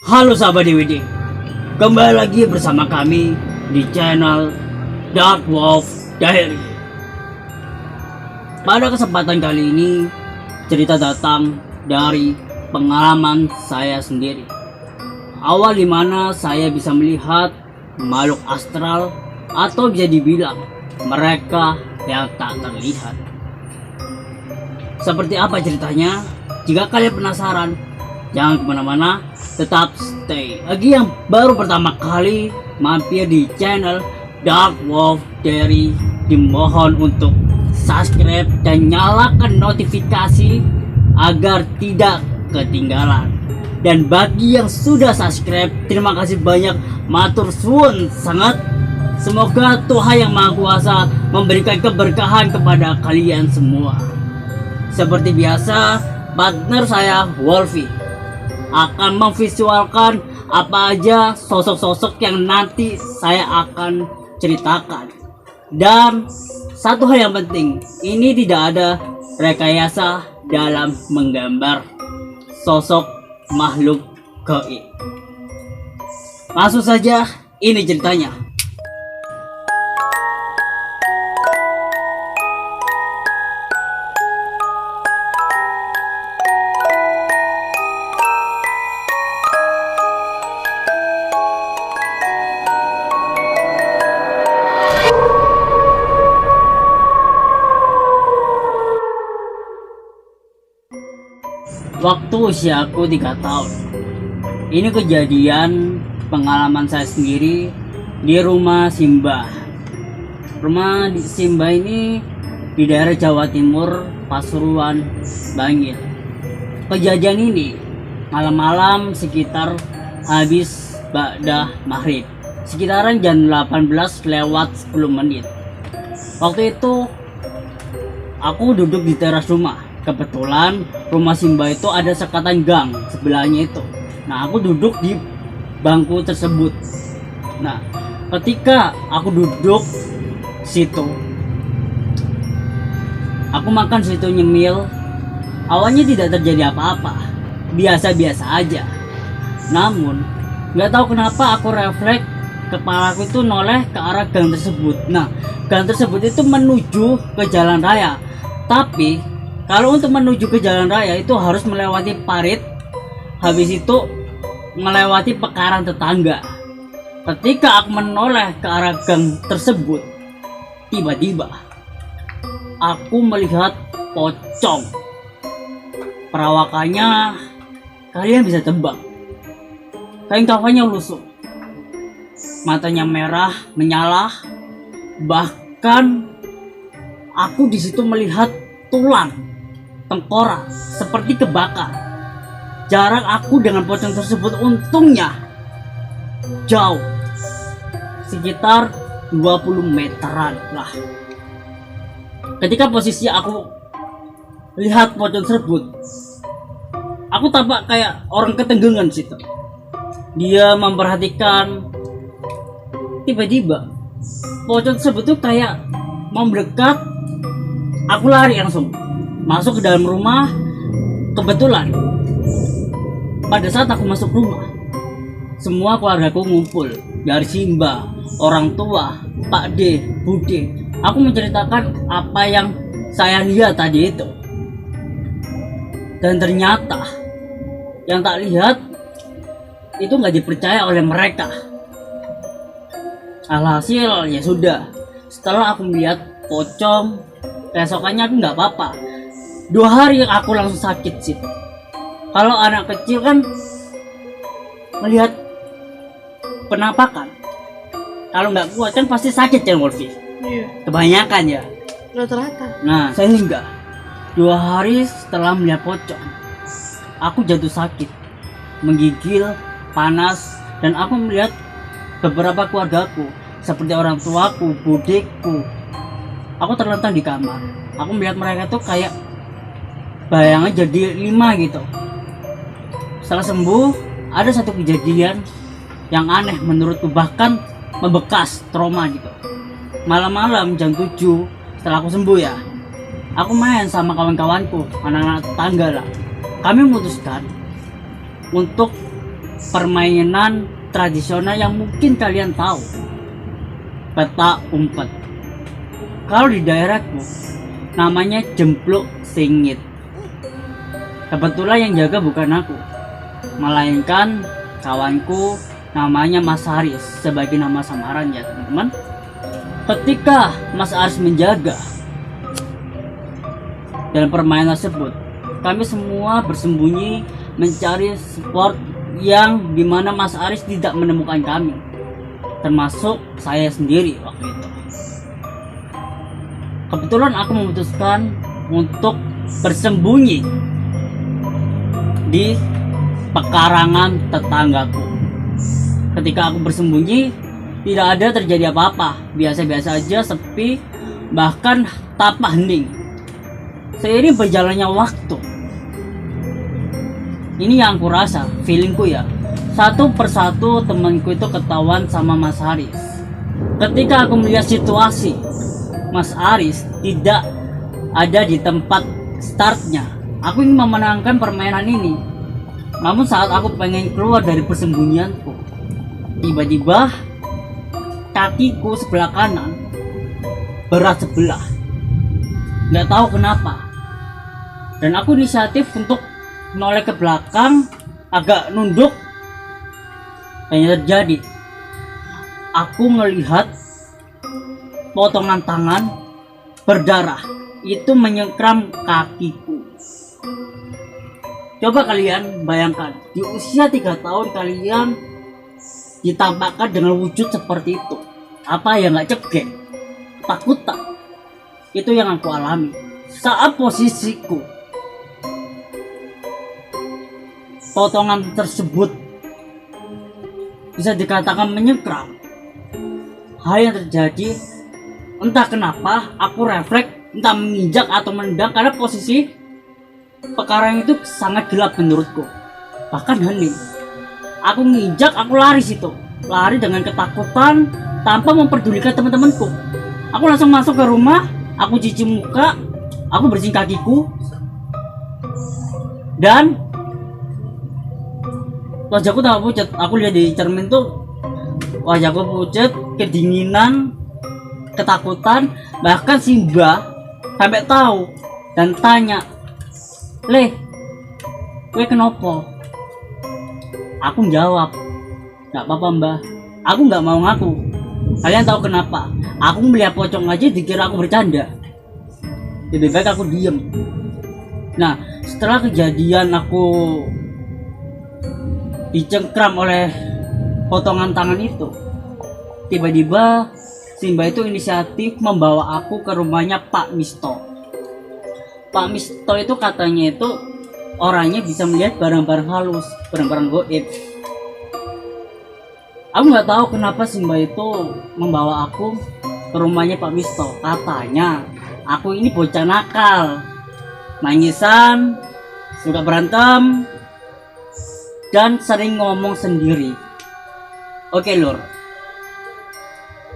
Halo sahabat DWD, kembali lagi bersama kami di channel Dark Wolf Diary. Pada kesempatan kali ini, cerita datang dari pengalaman saya sendiri. Awal dimana saya bisa melihat makhluk astral atau bisa dibilang mereka yang tak terlihat. Seperti apa ceritanya? Jika kalian penasaran, jangan kemana-mana, tetap stay. Bagi yang baru pertama kali mampir di channel Dark Wolf Diary, dimohon untuk subscribe dan nyalakan notifikasi agar tidak ketinggalan. Dan bagi yang sudah subscribe, terima kasih banyak, matur suwun sangat. Semoga Tuhan yang Maha Kuasa memberikan keberkahan kepada kalian semua. Seperti biasa, partner saya Wolfie akan memvisualkan apa aja sosok-sosok yang nanti saya akan ceritakan. Dan satu hal yang penting, ini tidak ada rekayasa dalam menggambar sosok makhluk gaib. Langsung saja, ini ceritanya. Waktu usiaku 3 tahun. Ini kejadian pengalaman saya sendiri di rumah Simbah. Rumah di Simbah ini di daerah Jawa Timur, Pasuruan, Bangil. Kejadian ini malam-malam sekitar habis ba'dah maghrib, sekitaran jam 18 lewat 10 menit. Waktu itu aku duduk di teras rumah. Kebetulan rumah Simba itu ada sekatan gang sebelahnya itu. Nah, aku duduk di bangku tersebut. Nah, ketika aku duduk situ, aku makan situ nyemil. Awalnya tidak terjadi apa-apa, biasa-biasa aja. Namun, nggak tahu kenapa aku refleks, kepalaku itu noleh ke arah gang tersebut. Nah, gang tersebut itu menuju ke jalan raya. Tapi kalau untuk menuju ke jalan raya itu harus melewati parit, habis itu melewati pekarangan tetangga. Ketika aku menoleh ke arah gang tersebut, tiba-tiba aku melihat pocong. Perawakannya kalian bisa tebak. Kain kafannya lusuh, matanya merah menyala, bahkan aku di situ melihat tulang tengkorak seperti kebakar. Jarak aku dengan pocong tersebut untungnya jauh, sekitar 20 meteran lah. Ketika posisi aku lihat pocong tersebut, aku tampak kayak orang ketenggengan situ. Dia memperhatikan. Tiba-tiba pocong tersebut tuh kayak mau mendekat. Aku lari langsung masuk ke dalam rumah. Kebetulan pada saat aku masuk rumah, semua keluargaku ngumpul, dari Simba, orang tua, Pak D, Bude. Aku menceritakan apa yang saya lihat tadi itu. Dan ternyata yang tak lihat itu nggak dipercaya oleh mereka. Alhasil ya sudah, setelah aku melihat pocong, keesokannya aku nggak apa-apa. 2 hari aku langsung sakit sih. Kalau anak kecil kan melihat penampakan, kalau nggak kuat kan pasti sakit ya Wolfie. Iya. Kebanyakan ya. Rata-rata. Nah, sehingga 2 hari setelah melihat pocong, aku jatuh sakit, menggigil, panas, dan aku melihat beberapa keluargaku seperti orang tuaku, budeku. Aku terlentang di kamar. Aku melihat mereka tuh kayak bayangan jadi 5 gitu. Setelah sembuh, ada satu kejadian yang aneh menurutku, bahkan membekas trauma gitu. Malam-malam jam 7 setelah aku sembuh ya, aku main sama kawan-kawanku, anak-anak tetangga lah. Kami memutuskan untuk permainan tradisional yang mungkin kalian tahu, petak umpet. Kalau di daerahku namanya jempluk singit. Kebetulan yang jaga bukan aku, melainkan kawanku namanya Mas Haris, sebagai nama samaran ya teman-teman. Ketika Mas Haris menjaga dalam permainan tersebut, kami semua bersembunyi mencari spot yang dimana Mas Haris tidak menemukan kami, termasuk saya sendiri waktu itu. Kebetulan aku memutuskan untuk bersembunyi di pekarangan tetanggaku. Ketika aku bersembunyi, tidak ada terjadi apa-apa, biasa-biasa aja, sepi, bahkan tanpa hening. Seiring berjalannya waktu, ini yang aku rasa, feelingku ya, satu persatu temanku itu ketahuan sama Mas Haris. Ketika aku melihat situasi Mas Haris tidak ada di tempat startnya, aku ingin memenangkan permainan ini. Namun saat aku pengen keluar dari persembunyianku, tiba-tiba kakiku sebelah kanan berat sebelah, nggak tahu kenapa. Dan aku inisiatif untuk menoleh ke belakang, agak nunduk. Dan yang terjadi, aku melihat potongan tangan berdarah itu menyengkram kakiku. Coba kalian bayangkan, di usia 3 tahun kalian ditampakkan dengan wujud seperti itu. Apa yang gak cegek? Takut tak? Itu yang aku alami saat posisiku. Potongan tersebut bisa dikatakan menyengkram. Hal yang terjadi, entah kenapa aku refleks, entah menginjak atau menendang, karena posisi pekarangan itu sangat gelap menurutku, bahkan hening. Aku nginjak, aku lari situ, lari dengan ketakutan tanpa memperdulikan teman-temanku. Aku langsung masuk ke rumah, aku cuci muka, aku bersihin kakiku, dan wajahku tambah pucat. Aku lihat di cermin tuh wajahku pucat, kedinginan, ketakutan. Bahkan si Mbah sampai tahu dan tanya, "Leh, gue kenapa?" Aku jawab, "Gak apa-apa Mbah, aku gak mau ngaku." Kalian tahu kenapa? Aku melihat pocong aja dikira aku bercanda. Lebih baik aku diem. Nah, setelah kejadian aku dicengkram oleh potongan tangan itu, tiba-tiba Simba itu inisiatif membawa aku ke rumahnya Pak Misto. Pak Misto itu katanya itu orangnya bisa melihat barang-barang halus, barang-barang goib. Aku nggak tahu kenapa Simba itu membawa aku ke rumahnya Pak Misto. Katanya aku ini bocah nakal, nangisan, suka berantem, dan sering ngomong sendiri. Oke lur,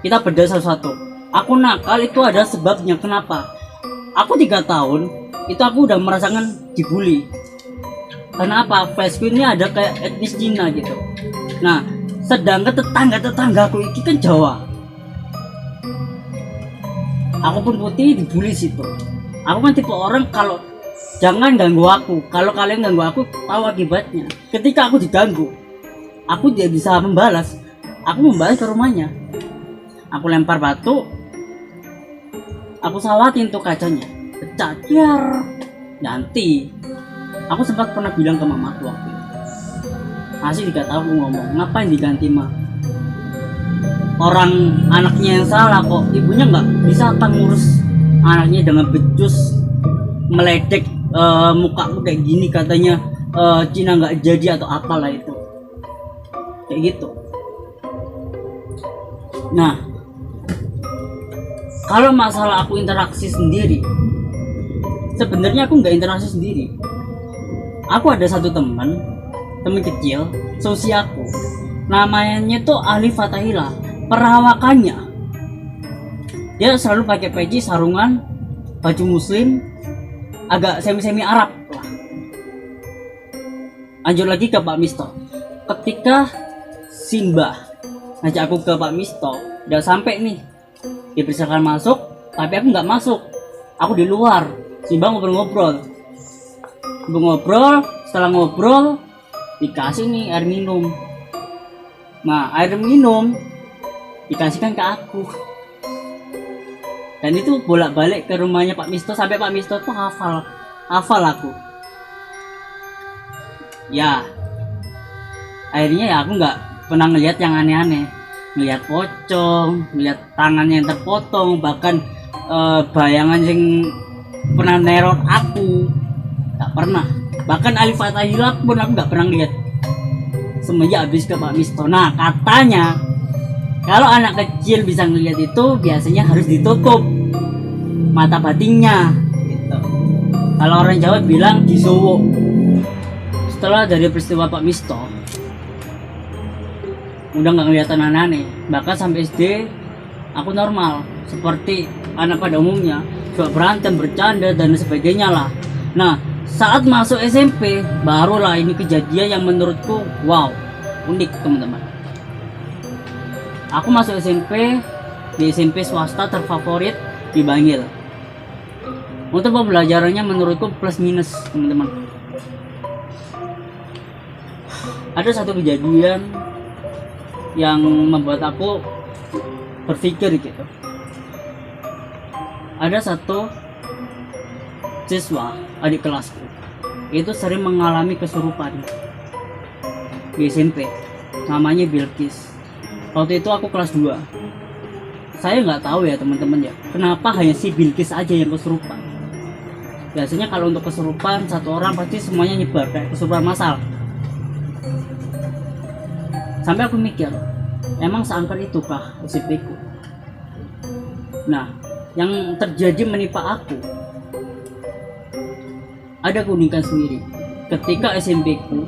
kita bedah satu-satu. Aku nakal itu ada sebabnya. Kenapa? Aku 3 tahun itu aku udah merasakan dibully. Karena apa? Flashku ini ada kayak etnis Cina gitu. Nah, sedangkan tetangga aku ini kan Jawa. Aku pun putih dibully situ. Aku kan tipe orang kalau jangan ganggu aku. Kalau kalian ganggu aku, tahu akibatnya. Ketika aku diganggu, aku tidak bisa membalas. Aku membalas ke rumahnya. Aku lempar batu. Aku sawatin tuh kacanya. Pecah. Ganti. Aku sempat pernah bilang ke mamaku waktu itu. Masih 3 tahun aku ngomong, ngapain diganti mah? Orang anaknya yang salah kok, ibunya nggak bisa apa ngurus anaknya dengan becus, meledek mukaku kayak gini, katanya Cina nggak jadi atau apalah itu, kayak gitu. Nah, kalau masalah aku interaksi sendiri, sebenarnya aku nggak interaksi sendiri. Aku ada satu teman kecil, seusiaku, namanya tuh Ahli Fatahila. Perawakannya, dia selalu pakai peci, sarungan, baju muslim, agak semi-semi Arab lah. Lanjut lagi ke Pak Misto. ketika Simba ngajak aku ke Pak Misto, udah sampai nih, dipersilakan masuk, tapi aku nggak masuk, aku di luar. Simba ngobrol-ngobrol, setelah ngobrol dikasih nih air minum. Nah, air minum dikasihkan ke aku, dan itu bolak-balik ke rumahnya Pak Misto sampai Pak Misto tuh hafal aku. Ya, akhirnya ya aku nggak pernah ngelihat yang aneh-aneh, ngelihat pocong, ngelihat tangannya yang terpotong, bahkan bayangan yang pernah neror aku, nggak pernah. Bahkan Alif Fatahillah pun aku nggak pernah lihat semenjak habis ke Pak Misto. Nah, katanya kalau anak kecil bisa ngelihat itu biasanya harus ditutup mata batinnya gitu. Kalau orang Jawa bilang disuwuk. Setelah dari peristiwa Pak Misto, udah nggak kelihatan aneh-aneh. Bahkan sampai SD aku normal seperti anak pada umumnya, suka berantem, bercanda dan sebagainya lah. Nah, saat masuk SMP barulah ini kejadian yang menurutku wow, unik teman-teman. Aku masuk SMP di SMP swasta terfavorit di Bangil. Untuk pembelajarannya menurutku plus minus teman-teman. Ada satu kejadian yang membuat aku berpikir gitu. Ada satu siswa adik kelasku itu sering mengalami kesurupan di SMP, namanya Bilkis. Waktu itu aku kelas 2. Saya nggak tahu ya teman-teman ya, kenapa hanya si Bilkis aja yang kesurupan. Biasanya kalau untuk kesurupan satu orang pasti semuanya nyebar kayak kesurupan massal. Sampai aku mikir, emang seangker itu kah SMP ku? Nah, yang terjadi menimpa aku ada keunikan sendiri. Ketika SMP ku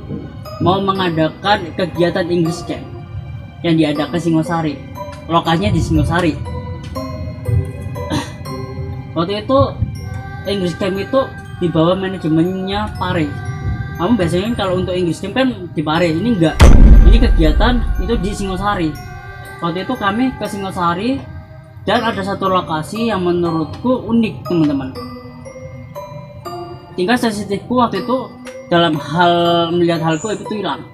mau mengadakan kegiatan English Camp yang diadakan Singosari, lokasinya di Singosari. Waktu itu English Camp itu di bawah manajemennya Pare. Kamu biasanya kalau untuk English Camp kan di Pare, ini enggak. Ini kegiatan itu di Singosari. Waktu itu kami ke Singosari dan ada satu lokasi yang menurutku unik teman-teman. Tingkat sensitifku waktu itu dalam hal melihat halku itu hilang,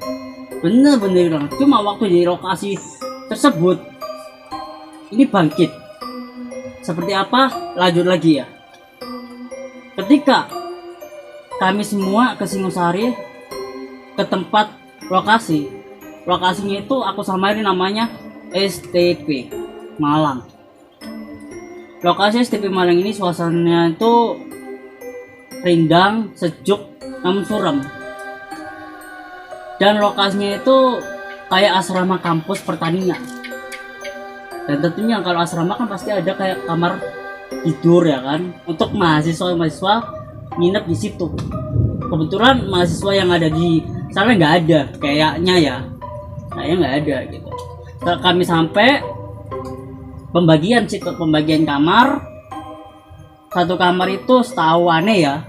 bener-bener hilang. Cuma waktu di lokasi tersebut ini bangkit. Seperti apa? Lanjut lagi ya. Ketika kami semua ke Singosari, ke tempat lokasinya itu aku samarin namanya STP Malang. Lokasi STP Malang ini suasananya itu rindang, sejuk, namun suram. Dan lokasinya itu kayak asrama kampus pertanian. Dan tentunya kalau asrama kan pasti ada kayak kamar tidur ya kan, untuk mahasiswa nginep di situ. Kebetulan mahasiswa yang ada di sana nggak ada, kayaknya nggak ada gitu. Setelah kami sampai pembagian kamar, satu kamar itu setahu aneh ya,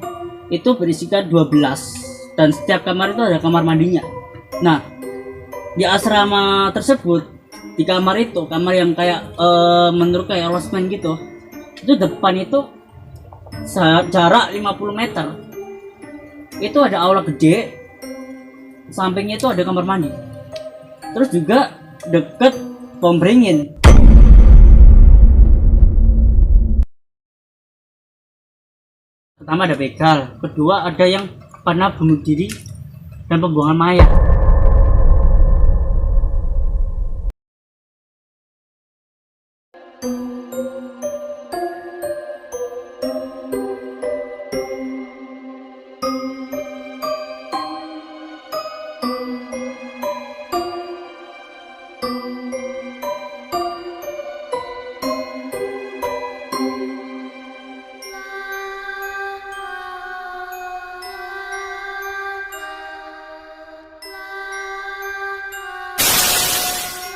itu berisikan 12, dan setiap kamar itu ada kamar mandinya. Nah, di asrama tersebut, di kamar itu, kamar yang kayak menurut kayak losmen gitu, itu depan itu jarak 50 meter itu ada aula gede, sampingnya itu ada kamar mandi, terus juga deket pom beringin. Pertama ada begal, kedua ada yang pernah bunuh diri dan pembuangan mayat.